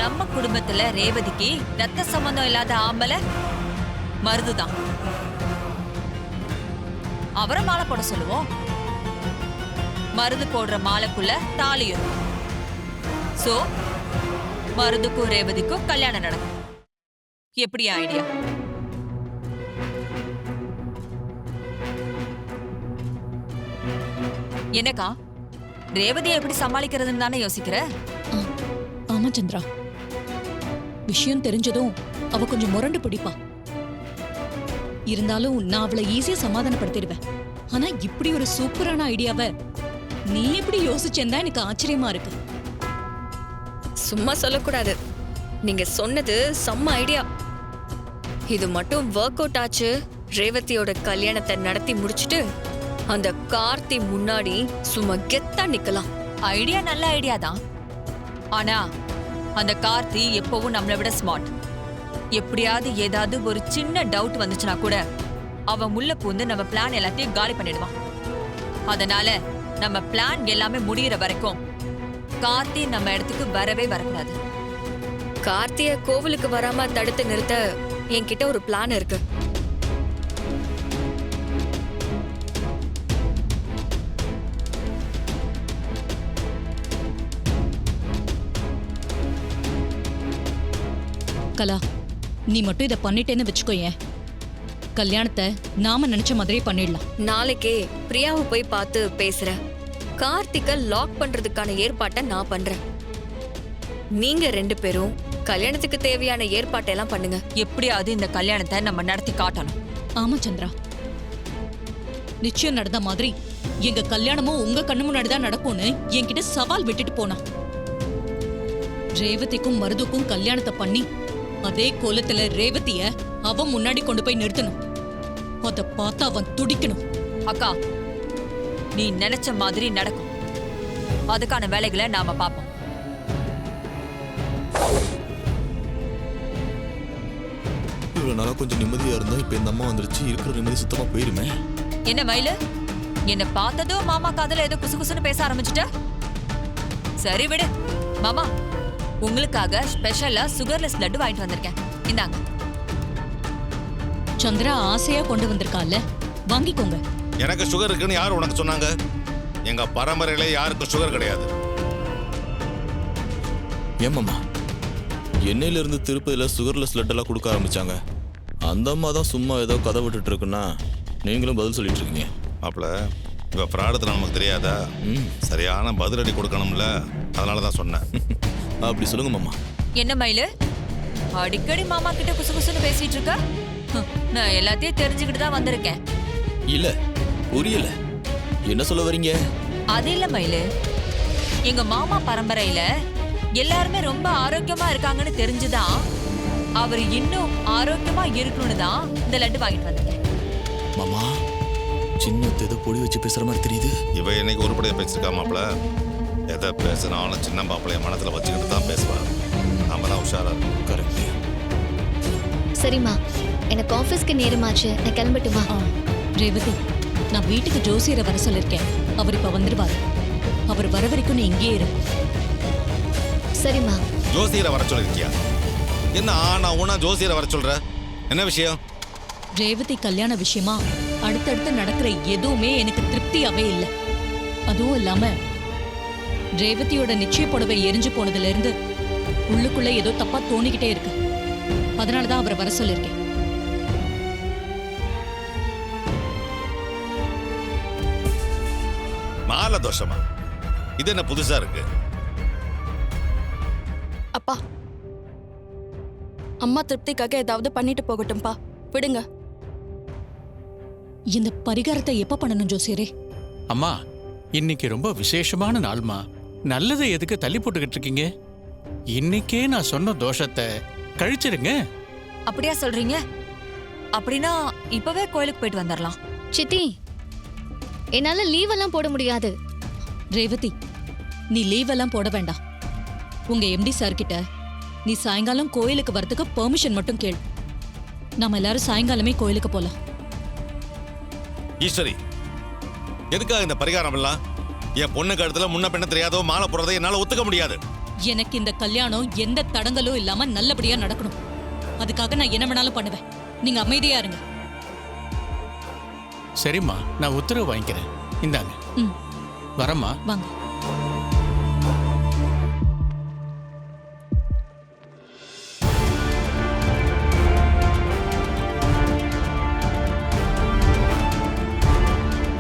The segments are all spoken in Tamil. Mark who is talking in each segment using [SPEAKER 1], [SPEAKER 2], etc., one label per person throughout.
[SPEAKER 1] நம்ம குடும்பத்துல ரேவதிக்கு ரத்த சம்பந்தம் இல்லாத ஆம்பளை மருதுதான். அவரை மாலை போட சொல்லுவோம். மருது போடுற மாலைக்குள்ள தாலி இருக்கும். சோ மருதுக்கும் ரேவதிக்கும் கல்யாணம் நடக்கும். எப்படி ஐடியா? என்னக்கா, ரேவதியை எப்படி சமாளிக்கிறதுன்னு தானே யோசிக்கிற?
[SPEAKER 2] ஆமா சந்திரா, விஷயம் தெரிஞ்சதும் அவ கொஞ்சம் முரண்டு பிடிப்பா. இருந்தாலும் நான் அவளை ஈஸியா சமாதானப்படுத்திடுவேன். ஆனா இப்படி ஒரு சூப்பரான ஐடியாவை நீ எப்படி யோசிச்சேன்னு தான் எனக்கு ஆச்சரியமா இருக்கு.
[SPEAKER 3] சும்மா சொல்லக்கூடாது, நீங்க சொன்னது செம்ம ஐடியா. இது மட்டும் ஒர்க் அவுட் ஆச்சு, ரேவதியோட கல்யாணத்தை நடத்தி முடிச்சிட்டு அந்த கார்த்தி முன்னாடி சும்மா கெத்தா நிக்கலாம்.
[SPEAKER 1] ஐடியா நல்ல ஐடியா தான். ஆனா அந்த கார்த்தி எப்பவும் நம்மளை விட ஸ்மார்ட். எப்படியாவது ஏதாவது ஒரு சின்ன டவுட் வந்துச்சுன்னா கூட அவன் முள்ள பூந்து நம்ம பிளான் எல்லாத்தையும் காலி பண்ணிடுவான். அதனால நம்ம பிளான் எல்லாமே முடிகிற வரைக்கும் கார்த்தி நம்ம இடத்துக்கு வரவே வரக்கூடாது.
[SPEAKER 3] கார்த்திய கோவிலுக்கு வராம தடுத்து நிறுத்த என்கிட்ட ஒரு பிளான் இருக்கு.
[SPEAKER 2] கலா, நீ மட்டும் இதை பண்ணிட்டேன்னு வச்சுக்கோயேன், கல்யாணத்தை நாம நினைச்ச மாதிரியே பண்ணிடலாம்.
[SPEAKER 3] நாளைக்கே பிரியாவை போய் பார்த்து பேசுறேன். கார்த்திகை லாக் பண்றதுக்கான ஏற்பாட்டை நான் பண்றேன். நீங்க 2 பேரும் கல்யாணத்துக்கு தேவையான ஏற்பாட்டெல்லாம் பண்ணுங்க.
[SPEAKER 1] எப்படியாவது இந்த கல்யாணத்தை நம்ம நடத்தி காட்டணும்.
[SPEAKER 2] ஆமா சந்திரா, நிச்சயம் நடந்த மாதிரி எங்க கல்யாணமும் உங்க கண்ணு முன்னாடிதான் நடக்கும்னு என்கிட்ட சவால் விட்டுட்டு போனா. ரேவதிக்கும் மருதுக்கும் கல்யாணத்தை பண்ணி அதே கோலத்துல ரேவதிய அவன் முன்னாடி கொண்டு போய் நிறுத்தணும். அத பார்த்தா அவன் துடிக்கணும்.
[SPEAKER 1] அக்கா, நீ நினைச்ச மாதிரி நடக்கும். அதுக்கான வேலைகளை நாம பாப்போம்.
[SPEAKER 4] இவ்வளவு நாளா கொஞ்சம் நிம்மதியா இருந்தா இப்ப இந்த அம்மா வந்துருச்சு, இருக்கிற நிம்மதி சுத்தமா போயிருமே.
[SPEAKER 1] என்ன மயிலு, என்ன பார்த்ததும் மாமா காதுல ஏதோ குசுகுசுன்னு பேச ஆரம்பிச்சுட்ட? சரி விடு மாமா, உங்களுக்காக ஸ்பெஷலா சுகர்லெஸ் லட்டு வாங்கிட்டு வந்திருக்கேன். இந்தாங்க.
[SPEAKER 2] சந்திரா ஆசையா கொண்டு வந்திருக்கால, வாங்கிக்கோங்க.
[SPEAKER 5] எனக்கு சுகர் இருக்குன்னு யார் உனக்கு சொன்னாங்க? எங்க பரம்பரையில யாருக்கும் சுகர் கிடையாது.
[SPEAKER 4] ஏமாமா, எண்ணெயில இருந்து திருப்பதியில சுகர்லெஸ் லட்டெல்லாம் கொடுக்க ஆரம்பிச்சாங்க. அந்த அம்மா தான் சும்மா ஏதோ கதை விட்டுட்டு இருக்குன்னா நீங்களும் பதில் சொல்லிட்டு இருக்கீங்க.
[SPEAKER 5] மாப்பிள, இவ பிராடத்துல நமக்கு தெரியாதா? சரியான பதிலடி கொடுக்கணும்ல, அதனாலதான் சொன்னேன்.
[SPEAKER 4] அப்படி சொல்லுங்க மாமா.
[SPEAKER 1] என்ன மயிலு, அடிக்கடி மாமா கிட்ட குசுகுசுன்னு பேசிட்டு இருக்க? நான் எல்லாத்தையும் தெரிஞ்சுக்கிட்டு தான் வந்திருக்கேன்.
[SPEAKER 4] இல்ல, புரியல, என்ன சொல்ல வரீங்க?
[SPEAKER 1] அது இல்ல மயிலு, எங்க மாமா பரம்பரையில எல்லாருமே ரொம்ப ஆரோக்கியமா இருக்காங்கன்னு தெரிஞ்சுதான் அவர் இன்னும் ஆரோக்கியமா இருக்கணும்னு தான் இந்த லட்டு வாங்கிட்டு வந்திருக்கேன்.
[SPEAKER 4] மாமா, சின்ன ஏதோ பொடி வச்சு பேசுற மாதிரி தெரியுது.
[SPEAKER 5] இவ இன்னைக்கு உருப்படியா பேசிருக்கா மாப்பிள. எதை பேசினாலும் சின்ன மாப்பிளைய மனத்துல வச்சுக்கிட்டு தான் பேசுவா. நாம தான் உஷாரா இருக்கும்.
[SPEAKER 4] கரெக்ட்.
[SPEAKER 6] சரிம்மா, எனக்கு ஆஃபீஸ்க்கு நேரமாச்சு, நான் கிளம்பட்டுமா?
[SPEAKER 2] ரேவதி, நான் வீட்டுக்கு ஜோசியரை வர சொல்லிருக்கேன். அவர் இப்ப வந்துருவாரு. அவர் வர வரைக்கும் நீ இங்கே இரு.
[SPEAKER 6] சரிம்மா.
[SPEAKER 5] ஜோசியரை வர சொல்லிருக்கியா? என்ன ஆனா உனா ஜோசியரை வர சொல்ற? என்ன விஷயம்?
[SPEAKER 2] ரேவதி கல்யாண விஷயமா அடுத்தடுத்து நடக்கிற எதுவுமே எனக்கு திருப்தியாவே இல்லை. அதுவும் இல்லாம ரேவதியோட நிச்சய புடவை எரிஞ்சு போனதுல இருந்து உள்ளுக்குள்ள ஏதோ தப்பா தோணிக்கிட்டே இருக்கு. அதனாலதான் அவரை வர சொல்லிருக்கேன்.
[SPEAKER 5] மால தோஷமா? இது என்ன புதுசா இருக்கு?
[SPEAKER 7] அப்பா, அம்மா திருப்திக்காக ஏதாவது பண்ணிட்டு போகட்டும்பா, விடுங்க.
[SPEAKER 2] இந்த பரிகாரத்தை எப்ப பண்ணணும் ஜோசியரே?
[SPEAKER 8] அம்மா, இன்னைக்கு ரொம்ப விசேஷமான நாள்மா. நல்லதை எதுக்கு தள்ளி போட்டுக்கிட்டு இருக்கீங்க? இன்னைக்கே நான் சொன்ன தோஷத்தை கழிச்சிருங்க.
[SPEAKER 1] அப்படியா சொல்றீங்க? அப்படின்னா இப்பவே கோயிலுக்கு போயிட்டு வந்துடலாம்.
[SPEAKER 6] சித்தி, என்னால லீவ் எல்லாம் போட முடியாது.
[SPEAKER 2] ரேவதி, நீ லீவ் எல்லாம் போட வேண்டாம். உங்க எம்டி சார் கிட்ட நீ சாயங்காலம் கோயிலுக்கு வரதுக்கு பெர்மிஷன் மட்டும் கேள். நாம எல்லாரும் சாயங்காலமே கோயிலுக்கு போலாம்.
[SPEAKER 5] ஈஸ்வரி, எதுக்காக இந்த பரிகாரம் எல்லாம்? என் பொண்ணு கழுத்துல முன்ன பின்ன தெரியாதோ மாலை போடுறதை என்னால ஒத்துக்க முடியாது.
[SPEAKER 2] எனக்கு இந்த கல்யாணம் எந்த தடங்கலும் இல்லாம நல்லபடியா நடக்கணும். அதுக்காக நான் என்ன வேணாலும் பண்ணுவேன். நீங்க அமைதியா இருங்க.
[SPEAKER 8] சரிம்மா, நான் உத்தரவு வாங்கிக்கிறேன். இந்தாங்க.
[SPEAKER 2] ம்,
[SPEAKER 8] வரம்மா.
[SPEAKER 2] வாங்க.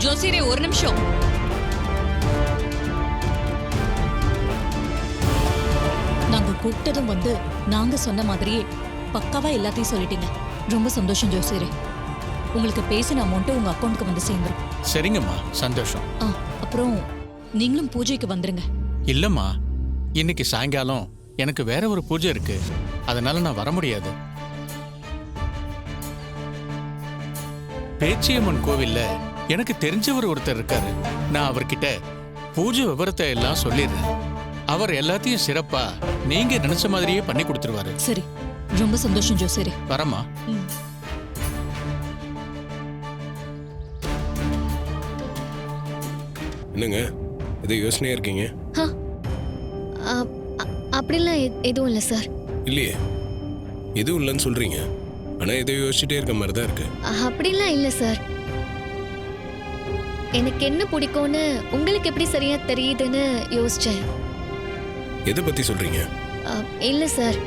[SPEAKER 2] ஜோசியரே, ஒரு நிமிஷம். நாங்க கூப்பிட்டதும் வந்து நாங்க சொன்ன மாதிரியே பக்காவா எல்லாத்தையும் சொல்லிட்டீங்க. ரொம்ப சந்தோஷம் ஜோசியரே. உங்களுக்கு பேசின அமௌண்ட் உங்க அக்கௌண்ட்க்கு வந்து சேர்ந்துரும்.
[SPEAKER 8] சரிங்கம்மா, சந்தோஷம்.
[SPEAKER 2] அப்புறம் நீங்களும் பூஜைக்கு வந்துருங்க.
[SPEAKER 8] இல்லம்மா, இன்னைக்கு சாயங்காலம் எனக்கு வேற ஒரு பூஜை இருக்கு. அதனால நான் வர முடியாது. பேச்சியம்மன் கோவில்ல எனக்கு தெரிஞ்சவர் ஒருத்தர் இருக்காரு. நான் அவர்கிட்ட பூஜை விவரத்தை எல்லாம் சொல்லிடுறேன். அவர் எல்லாத்தையும் சிறப்பா நீங்க நினைச்ச மாதிரியே பண்ணி கொடுத்துருவாரு.
[SPEAKER 2] சரி, ரொம்ப சந்தோஷம் ஜோசியரே.
[SPEAKER 8] வரமா.
[SPEAKER 2] ம்.
[SPEAKER 9] என்னங்க எதை யோசனையா இருக்கீங்க?
[SPEAKER 6] அப்படிலாம் எதுவும் இல்லை சார்.
[SPEAKER 9] இல்லையே, எதுவும் இல்லைன்னு சொல்றீங்க. ஆனா எதை யோசிச்சுட்டே இருக்க மாதிரி தான் இருக்கு.
[SPEAKER 6] அப்படிலாம் இல்லை சார். எனக்கு என்ன பிடிக்கும்னு உங்களுக்கு எப்படி சரியா தெரியுதுன்னு யோசிச்சேன்.
[SPEAKER 9] எதை பத்தி சொல்றீங்க?
[SPEAKER 6] இல்லை சார்,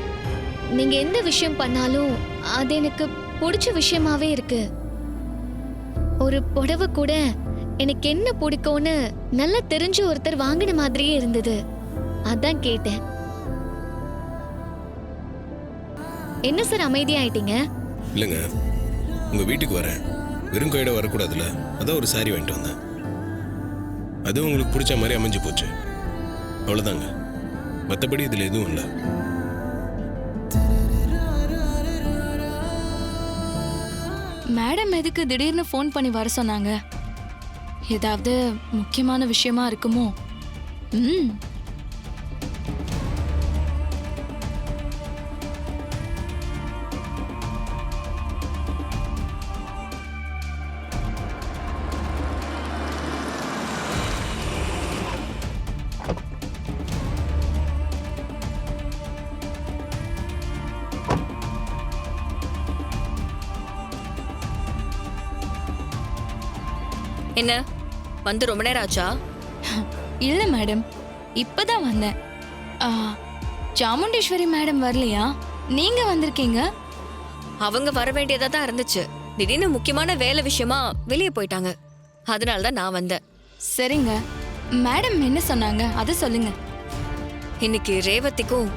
[SPEAKER 6] நீங்க எந்த விஷயம் பண்ணாலும் அது எனக்கு பிடிச்ச விஷயமாவே இருக்கு. ஒரு புடவை கூட எனக்கு என்ன பிடிக்கும்னு நல்லா தெரிஞ்ச ஒருத்தர் வாங்கின மாதிரியே இருந்தது. அதான் கேட்டேன். என்ன சார் அமைதியாயிட்டீங்க?
[SPEAKER 9] இல்லைங்க, உங்க வீட்டுக்கு வரேன். வெறும் கையோட வரக்கூடாதுல்ல, அதான் ஒரு சாரி வாங்கிட்டு வந்தேன். அது உங்களுக்கு பிடிச்ச மாதிரி அமைஞ்சு போச்சு, அவ்வளோதாங்க. மற்றபடி இதில் எதுவும் இல்லை.
[SPEAKER 7] மேடம் எதுக்கு திடீர்னு ஃபோன் பண்ணி வர சொன்னாங்க? ஏதாவது முக்கியமான விஷயமா இருக்குமோ? ம்.
[SPEAKER 3] என்ன வந்து ரொம்ப நேரம் ஆச்சா?
[SPEAKER 7] இல்ல மேடம், இப்பதான் வந்தேன். சாமுண்டீஸ்வரி மேடம் வரலையா? நீங்க வந்திருக்கீங்க.
[SPEAKER 3] அவங்க வர வேண்டியதா தான் இருந்துச்சு. திடீர்னு முக்கியமான வேலை விஷயமா வெளியே போயிட்டாங்க. அதனால தான் நான் வந்தேன்.
[SPEAKER 7] சரிங்க, மேடம் என்ன சொன்னாங்க அதை சொல்லுங்க.
[SPEAKER 3] இன்னைக்கு ரேவதிக்கும்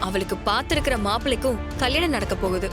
[SPEAKER 3] அவளுக்கு பார்த்திருக்கிற மாப்பிள்ளைக்கும் கல்யாணம் நடக்க போகுது.